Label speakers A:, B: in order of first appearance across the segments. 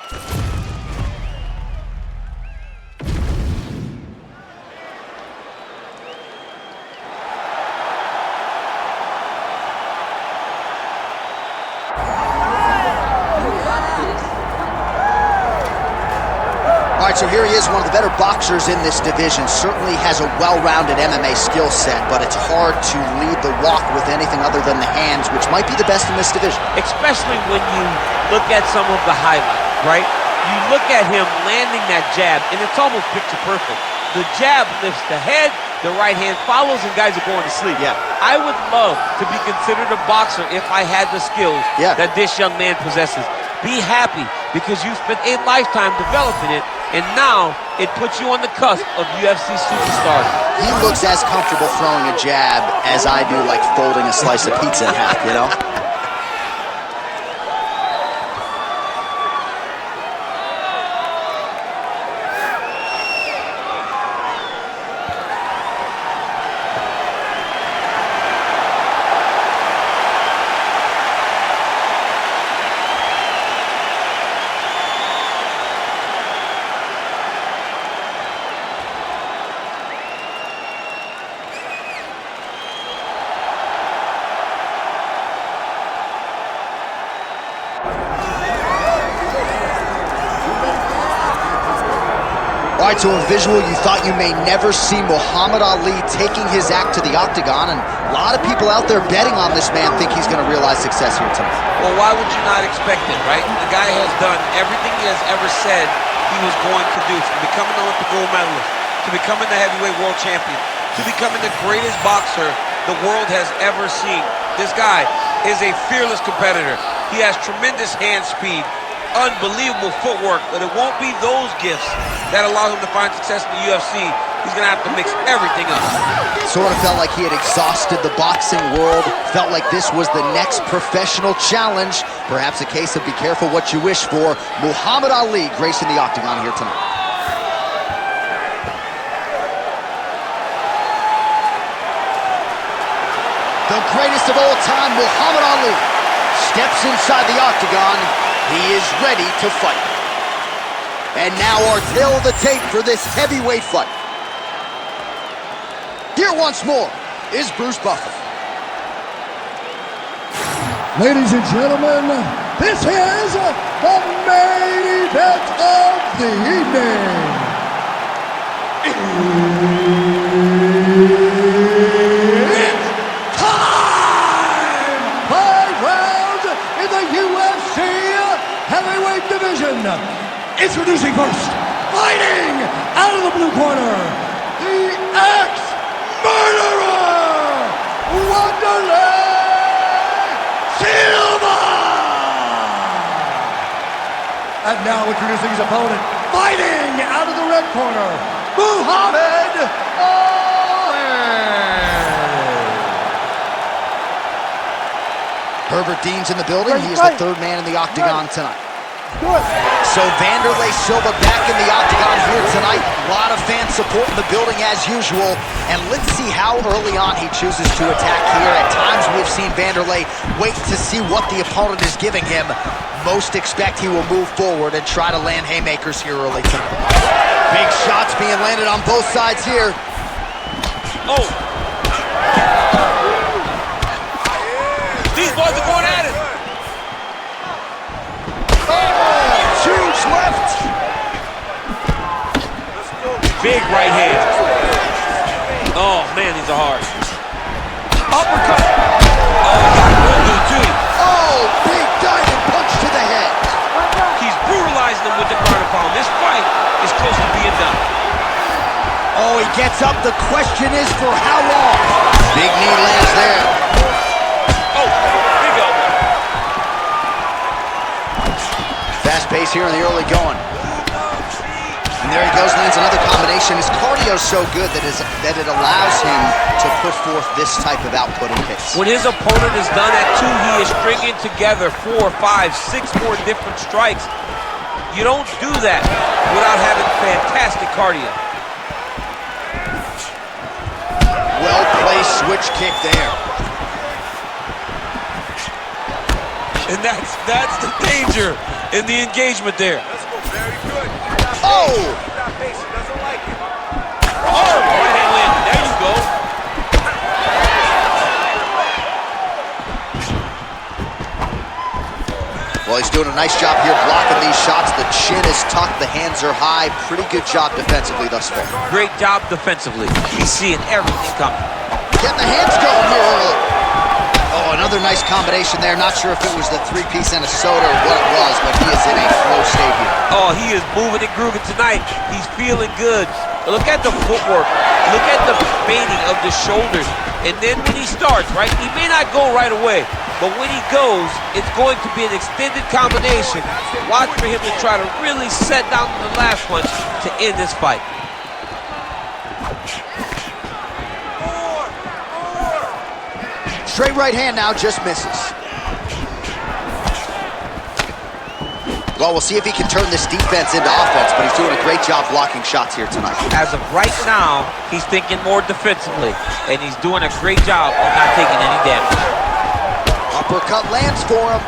A: All right, so here he is, one of the better boxers in this division. Certainly has a well-rounded MMA skill set, but it's hard to lead the walk with anything other than the hands, which might be the best in this division.
B: Especially when you look at some of the highlights, right? You look at him landing that jab, and it's almost picture perfect. The jab lifts the head, the right hand follows, and guys are going to sleep.
A: Yeah.
B: I would love to be considered a boxer if I had the skills that this young man possesses. Be happy, because you spent a lifetime developing it, and now it puts you on the cusp of UFC superstardom.
A: He looks as comfortable throwing a jab as I do, like folding a slice of pizza in half, you know? All right, so a visual you thought you may never see Muhammad Ali taking his act to the octagon, and a lot of people out there betting on this man think he's going to realize success here tonight.
B: Well, why would you not expect it, right? The guy has done everything he has ever said he was going to do, from becoming an Olympic gold medalist, to becoming the heavyweight world champion, to becoming the greatest boxer the world has ever seen. This guy is a fearless competitor. He has tremendous hand speed, unbelievable footwork, but it won't be those gifts that allow him to find success in the UFC. He's gonna have to mix everything up.
A: Sort of felt like he had exhausted the boxing world, felt like this was the next professional challenge. Perhaps a case of be careful what you wish for. Muhammad Ali gracing the octagon here tonight. The greatest of all time, Muhammad Ali, steps inside the octagon. He is ready to fight. And now our tale of the tape for this heavyweight fight. Here once more is Bruce Buffer.
C: Ladies and gentlemen, this is the main event of the evening. It's time! 5 rounds in the UFC heavyweight division. Introducing first, fighting out of the blue corner, the ex-murderer, Wanderlei Silva! And now introducing his opponent, fighting out of the red corner, Muhammad Ali!
A: Herbert Dean's in the building. He is the third man in the octagon tonight. So Wanderlei Silva back in the octagon here tonight. A lot of fan support in the building as usual. And let's see how early on he chooses to attack here. At times we've seen Wanderlei wait to see what the opponent is giving him. Most expect he will move forward and try to land haymakers here early tonight. Big shots being landed on both sides here.
B: Oh! These boys are going at it!
A: Huge left.
B: Big right hand. Oh, man, these are hard. Uppercut. Oh, he got real good, too.
A: Oh, big diving punch to the head.
B: He's brutalizing them with the ground and pound. This fight is close to being done.
A: Oh, he gets up. The question is for how long? Big knee lands there.
B: Oh, big elbow.
A: Fast pace here in the early going. And there he goes, lands another combination. His cardio's so good that it allows him to put forth this type of output and pace.
B: When his opponent is done at 2, he is stringing together 4, 5, 6 more different strikes. You don't do that without having fantastic cardio.
A: Well-placed switch kick there.
B: And that's the danger in the engagement there.
A: Oh!
B: Oh, right hand landed. There you go.
A: Well, he's doing a nice job here blocking these shots. The chin is tucked, the hands are high. Pretty good job defensively thus far.
B: Great job defensively. He's seeing everything coming.
A: Getting the hands going here early. Oh, another nice combination there. Not sure if it was the three-piece and a soda or what it was, but he is in a flow state here.
B: Oh, he is moving and grooving tonight. He's feeling good. Look at the footwork. Look at the bending of the shoulders. And then when he starts, right, he may not go right away, but when he goes, it's going to be an extended combination. Watch for him to try to really set down the last punch to end this fight.
A: Straight right hand now, just misses. Well, we'll see if he can turn this defense into offense, but he's doing a great job blocking shots here tonight.
B: As of right now, he's thinking more defensively, and he's doing a great job of not taking any damage.
A: Uppercut lands for him.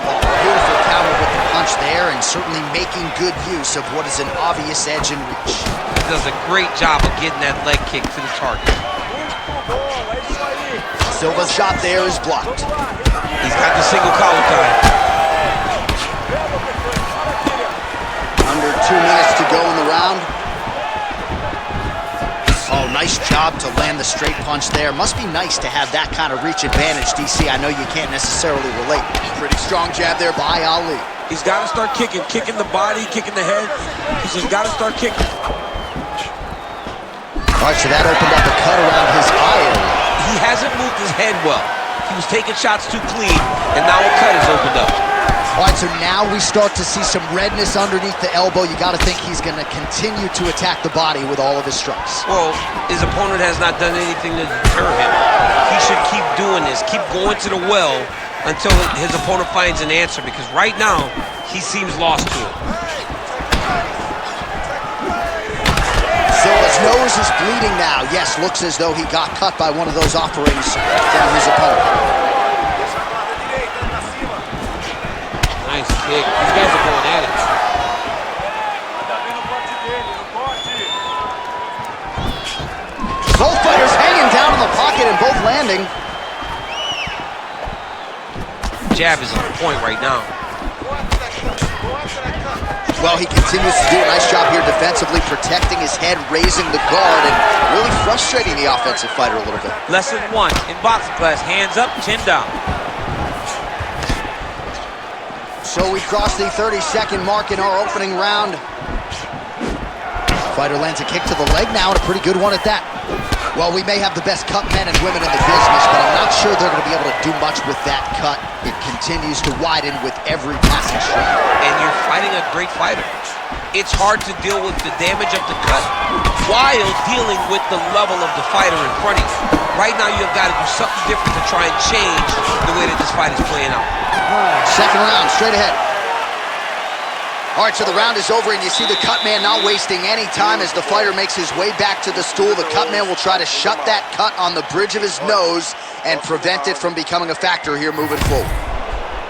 A: Oh, beautiful counter with the punch there, and certainly making good use of what is an obvious edge and reach.
B: He does a great job of getting that leg kick to the target.
A: Silva's shot there is blocked.
B: He's got the single collar tie.
A: Under 2 minutes to go in the round. Oh, nice job to land the straight punch there. Must be nice to have that kind of reach advantage, DC. I know you can't necessarily relate. Pretty strong jab there by Ali.
B: He's got to start kicking the body, kicking the head. He's just got to start kicking.
A: All right, so that opened up a cut around his eye area.
B: He hasn't moved his head well. He was taking shots too clean, and now a cut has opened up.
A: All right, so now we start to see some redness underneath the elbow. You got to think he's going to continue to attack the body with all of his strikes.
B: Well, his opponent has not done anything to deter him. He should keep doing this, keep going to the well until his opponent finds an answer, because right now, he seems lost to it.
A: Silva's nose is bleeding now. Yes, looks as though he got cut by one of those offerings from his opponent.
B: Nice kick. These guys are going at it.
A: Both fighters hanging down in the pocket and both landing.
B: Jab is on point right now.
A: Well, he continues to do a nice job here defensively, protecting his head, raising the guard, and really frustrating the offensive fighter a little bit.
B: Lesson 1 in boxing class, hands up, chin down.
A: So we cross the 30-second mark in our opening round. Fighter lands a kick to the leg now, and a pretty good one at that. Well, we may have the best cut men and women in the business, but I'm not sure they're going to be able to do much with that cut. It continues to widen with every passing strike.
B: And you're fighting a great fighter. It's hard to deal with the damage of the cut while dealing with the level of the fighter in front of you. Right now, you've got to do something different to try and change the way that this fight is playing out.
A: Second round, straight ahead. All right, so the round is over, and you see the cut man not wasting any time as the fighter makes his way back to the stool. The cut man will try to shut that cut on the bridge of his nose and prevent it from becoming a factor here moving forward.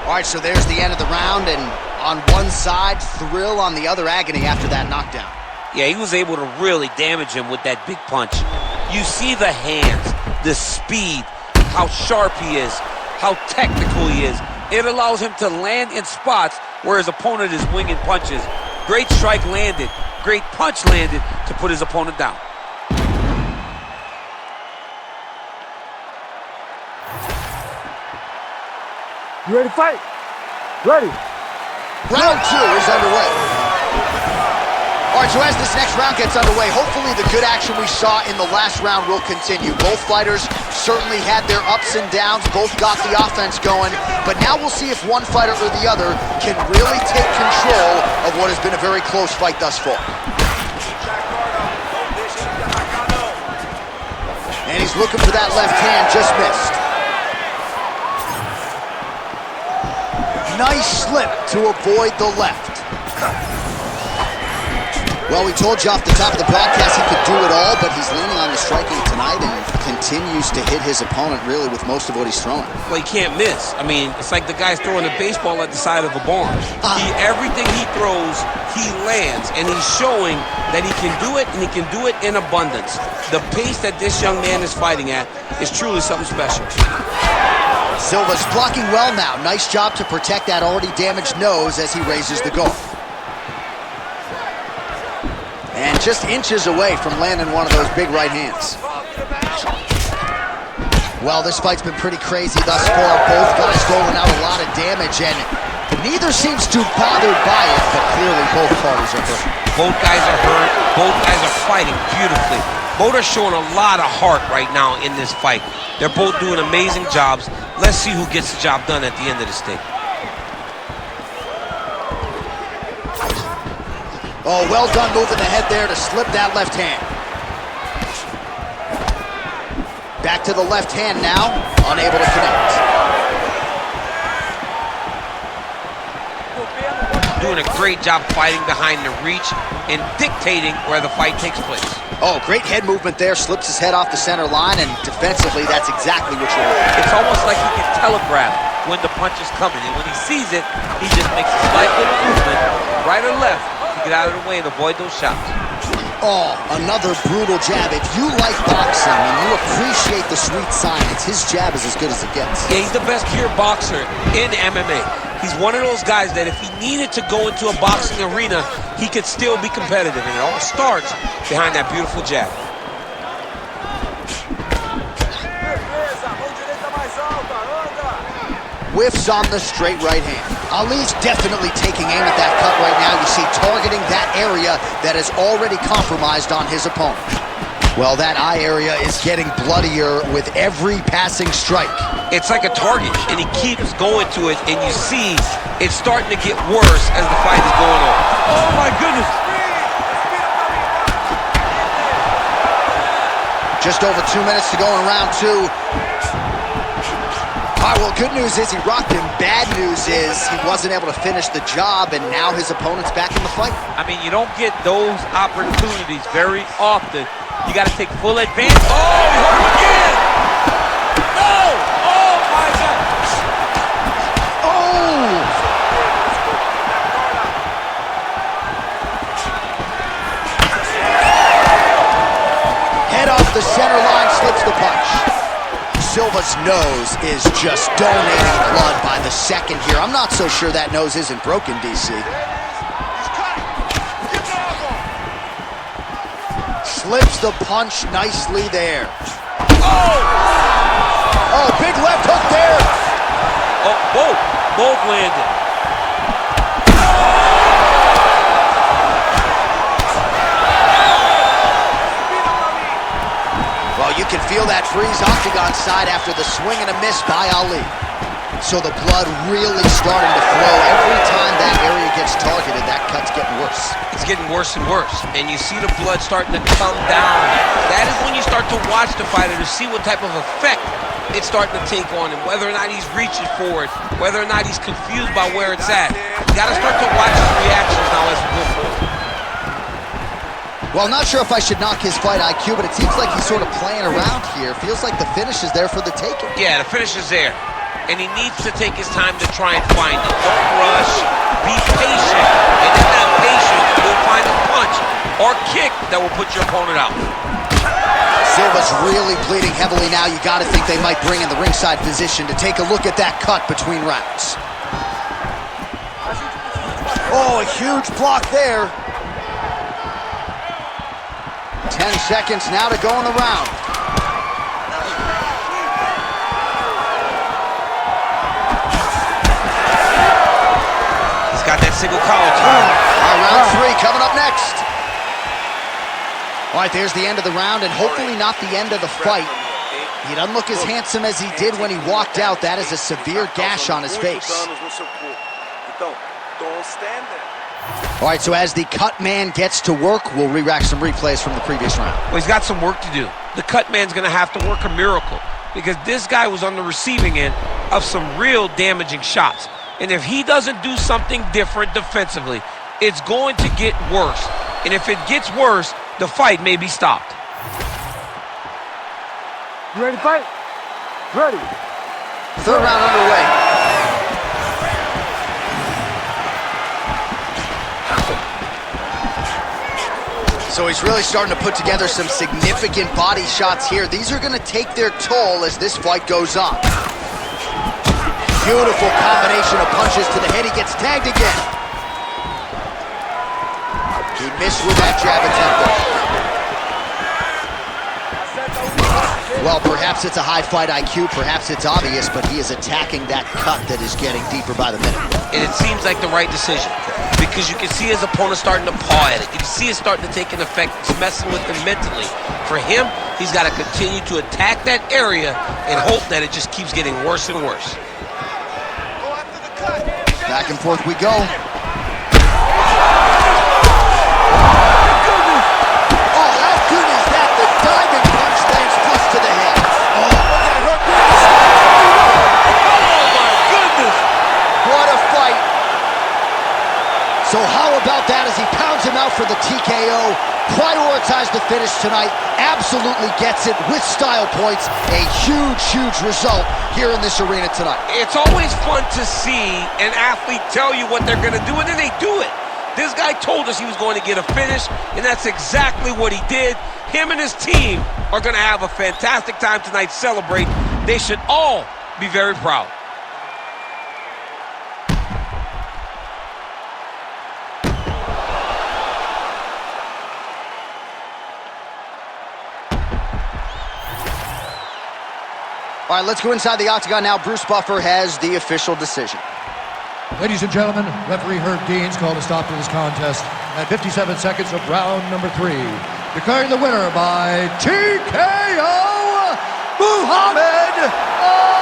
A: All right, so there's the end of the round, and on one side, thrill, on the other, agony after that knockdown.
B: Yeah, he was able to really damage him with that big punch. You see the hands, the speed, how sharp he is, how technical he is. It allows him to land in spots where his opponent is winging punches. Great strike landed, great punch landed to put his opponent down.
D: You ready to fight? Ready.
A: Round 2 is underway. All right, so as this next round gets underway, hopefully the good action we saw in the last round will continue. Both fighters certainly had their ups and downs, both got the offense going, but now we'll see if one fighter or the other can really take control of what has been a very close fight thus far. And he's looking for that left hand, just missed. Nice slip to avoid the left. Well, we told you off the top of the broadcast he could do it all, but he's leaning on the striking tonight and continues to hit his opponent really with most of what he's throwing.
B: Well, he can't miss. I mean, it's like the guy's throwing a baseball at the side of a barn. Everything he throws, he lands, and he's showing that he can do it, and he can do it in abundance. The pace that this young man is fighting at is truly something special.
A: Silva's blocking well now. Nice job to protect that already damaged nose as he raises the guard. And just inches away from landing one of those big right hands. Well, this fight's been pretty crazy thus far. Both guys doling out a lot of damage, and neither seems too bothered by it, but clearly both parties are hurt.
B: Both guys are hurt. Both guys are fighting beautifully. Both are showing a lot of heart right now in this fight. They're both doing amazing jobs. Let's see who gets the job done at the end of this thing.
A: Oh, well done moving the head there to slip that left hand. Back to the left hand now, unable to connect.
B: Doing a great job fighting behind the reach and dictating where the fight takes place.
A: Oh, great head movement there, slips his head off the center line, and defensively, that's exactly what you want.
B: It's almost like he can telegraph when the punch is coming, and when he sees it, he just makes a slight little movement, right or left, to get out of the way and avoid those shots.
A: Oh, another brutal jab. If you like boxing and you appreciate the sweet science, his jab is as good as it gets.
B: Yeah, he's the best pure boxer in MMA. He's one of those guys that if he needed to go into a boxing arena, he could still be competitive, and it all starts behind that beautiful jab.
A: Whiffs on the straight right hand. Ali's definitely taking aim at that cut right now. You see, targeting that area that is already compromised on his opponent. Well, that eye area is getting bloodier with every passing strike.
B: It's like a target, and he keeps going to it, and you see it's starting to get worse as the fight is going on. Oh, my goodness.
A: Just over 2 minutes to go in round two. All right, well, good news is he rocked him. Bad news is he wasn't able to finish the job, and now his opponent's back in the fight.
B: I mean, you don't get those opportunities very often. You got to take full advantage. Oh, he hurt him again! No! Oh, my God!
A: Oh! Head off the center line, slips the punch. Silva's nose is just donating blood by the second here. I'm not so sure that nose isn't broken, DC. Slips the punch nicely there.
B: Oh!
A: Oh, big left hook there.
B: Oh, both landed.
A: Well, you can feel that freeze octagon side after the swing and a miss by Ali. So the blood really starting to flow. Every time that area gets targeted, that cut's getting worse.
B: It's getting worse and worse, and you see the blood starting to come down. That is when you start to watch the fighter to see what type of effect it's starting to take on him, whether or not he's reaching for it, whether or not he's confused by where it's at. You got to start to watch his reactions now as we go forward.
A: Well, not sure if I should knock his fight IQ, but it seems like he's sort of playing around here. Feels like the finish is there for the taking.
B: Yeah, the finish is there. And he needs to take his time to try and find it. Don't rush. Be patient. And in that patience, you'll find a punch or kick that will put your opponent out.
A: Silva's really bleeding heavily now. You got to think they might bring in the ringside physician to take a look at that cut between rounds. Oh, a huge block there. 10 seconds now to go in the round.
B: He's got that single collar turn.
A: Round three coming up next. All right, there's the end of the round, and hopefully not the end of the fight. He doesn't look as handsome as he did when he walked out. That is a severe gash on his face. All right, so as the cut man gets to work, we'll re-rack some replays from the previous round.
B: Well, he's got some work to do. The cut man's going to have to work a miracle because this guy was on the receiving end of some real damaging shots. And if he doesn't do something different defensively, it's going to get worse. And if it gets worse, the fight may be stopped.
D: You ready to fight? Ready.
A: Third round underway. So he's really starting to put together some significant body shots here. These are going to take their toll as this fight goes on. Beautiful combination of punches to the head. He gets tagged again. He missed with that jab attempt. Well, perhaps it's a high fight IQ, perhaps it's obvious, but he is attacking that cut that is getting deeper by the minute.
B: And it seems like the right decision because you can see his opponent starting to paw at it. You can see it starting to take an effect. It's messing with him mentally. For him, he's got to continue to attack that area and hope that it just keeps getting worse and worse.
A: Back and forth we go. So how about that as he pounds him out for the TKO? Prioritized the finish tonight. Absolutely gets it with style points. A huge, huge result here in this arena tonight.
B: It's always fun to see an athlete tell you what they're going to do, and then they do it. This guy told us he was going to get a finish, and that's exactly what he did. Him and his team are going to have a fantastic time tonight celebrating. They should all be very proud.
A: All right, let's go inside the octagon now. Bruce Buffer has the official decision.
C: Ladies and gentlemen, referee Herb Deans called a stop to this contest at 57 seconds of round number 3. Declaring the winner by TKO, Muhammad Ali.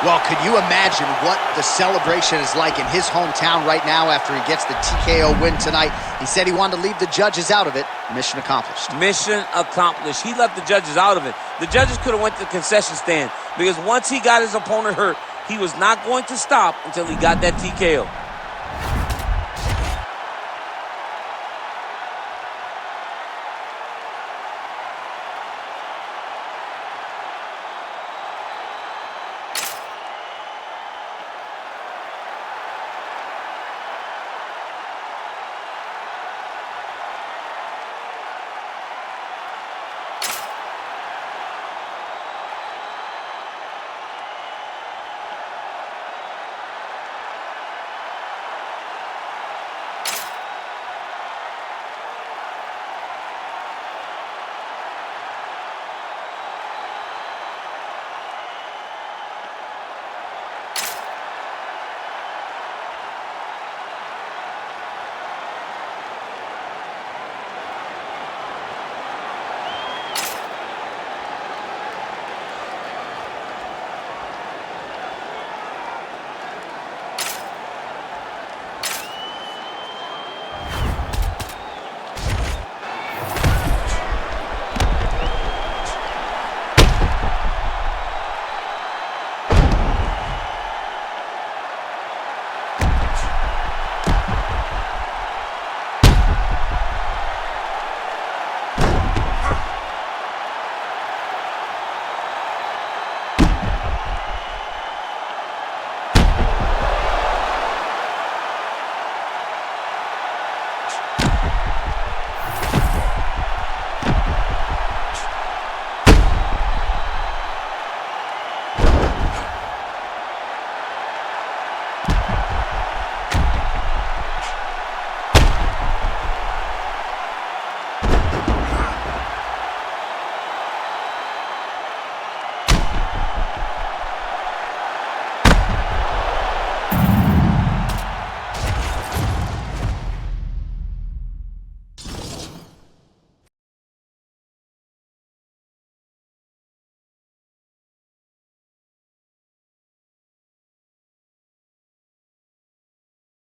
A: Well, could you imagine what the celebration is like in his hometown right now after he gets the TKO win tonight? He said he wanted to leave the judges out of it. Mission accomplished.
E: Mission accomplished. He left the judges out of it. The judges could have went to the concession stand because once he got his opponent hurt, he was not going to stop until he got that TKO.